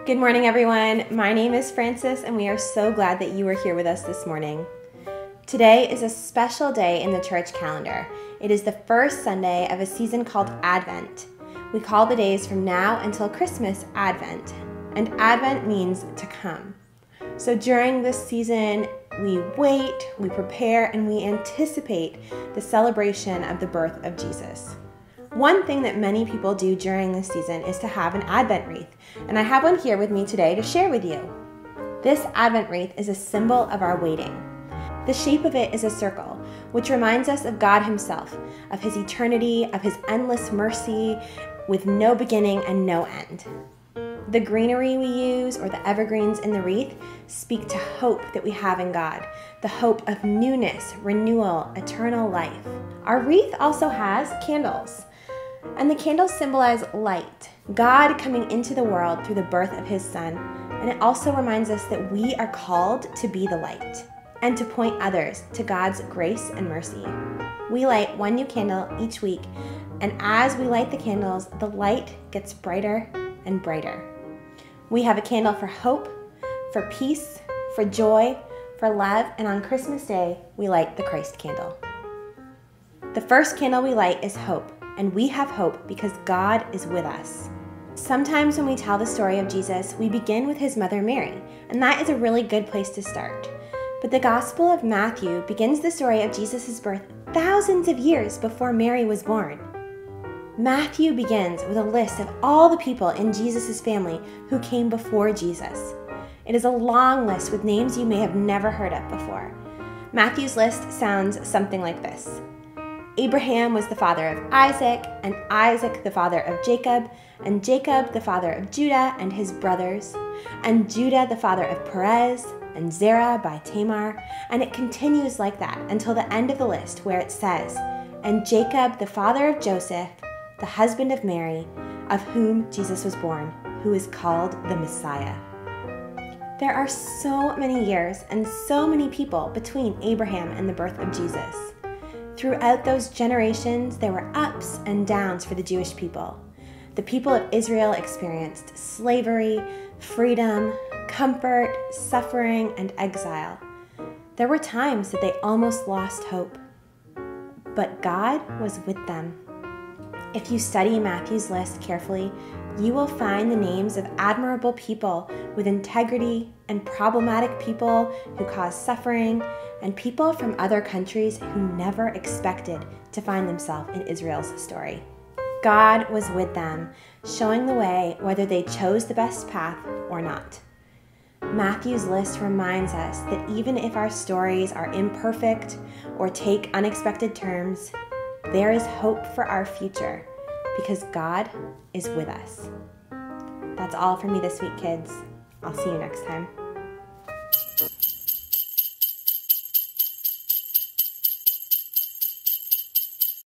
Good morning, everyone. My name is Frances, and we are so glad that you are here with us this morning. Today is a special day in the church calendar. It is the first Sunday of a season called Advent. We call the days from now until Christmas Advent, and Advent means to come. So during this season, we wait, we prepare, and we anticipate the celebration of the birth of Jesus. One thing that many people do during this season is to have an Advent wreath, and I have one here with me today to share with you. This Advent wreath is a symbol of our waiting. The shape of it is a circle, which reminds us of God Himself, of His eternity, of His endless mercy with no beginning and no end. The greenery we use, or the evergreens in the wreath, speak to hope that we have in God, the hope of newness, renewal, eternal life. Our wreath also has candles. And the candles symbolize light, God coming into the world through the birth of His Son. And it also reminds us that we are called to be the light and to point others to God's grace and mercy. We light one new candle each week, and as we light the candles, the light gets brighter and brighter. We have a candle for hope, for peace, for joy, for love, and on Christmas Day, we light the Christ candle. The first candle we light is hope. And we have hope because God is with us. Sometimes when we tell the story of Jesus, we begin with His mother Mary, and that is a really good place to start. But the Gospel of Matthew begins the story of Jesus' birth thousands of years before Mary was born. Matthew begins with a list of all the people in Jesus' family who came before Jesus. It is a long list with names you may have never heard of before. Matthew's list sounds something like this. Abraham was the father of Isaac, and Isaac the father of Jacob, and Jacob the father of Judah and his brothers, and Judah the father of Perez, and Zerah by Tamar, and it continues like that until the end of the list where it says, and Jacob the father of Joseph, the husband of Mary, of whom Jesus was born, who is called the Messiah. There are so many years and so many people between Abraham and the birth of Jesus. Throughout those generations, there were ups and downs for the Jewish people. The people of Israel experienced slavery, freedom, comfort, suffering, and exile. There were times that they almost lost hope. But God was with them. If you study Matthew's list carefully, you will find the names of admirable people with integrity and problematic people who caused suffering and people from other countries who never expected to find themselves in Israel's story. God was with them, showing the way whether they chose the best path or not. Matthew's list reminds us that even if our stories are imperfect or take unexpected turns, there is hope for our future because God is with us. That's all for me this week, kids. I'll see you next time.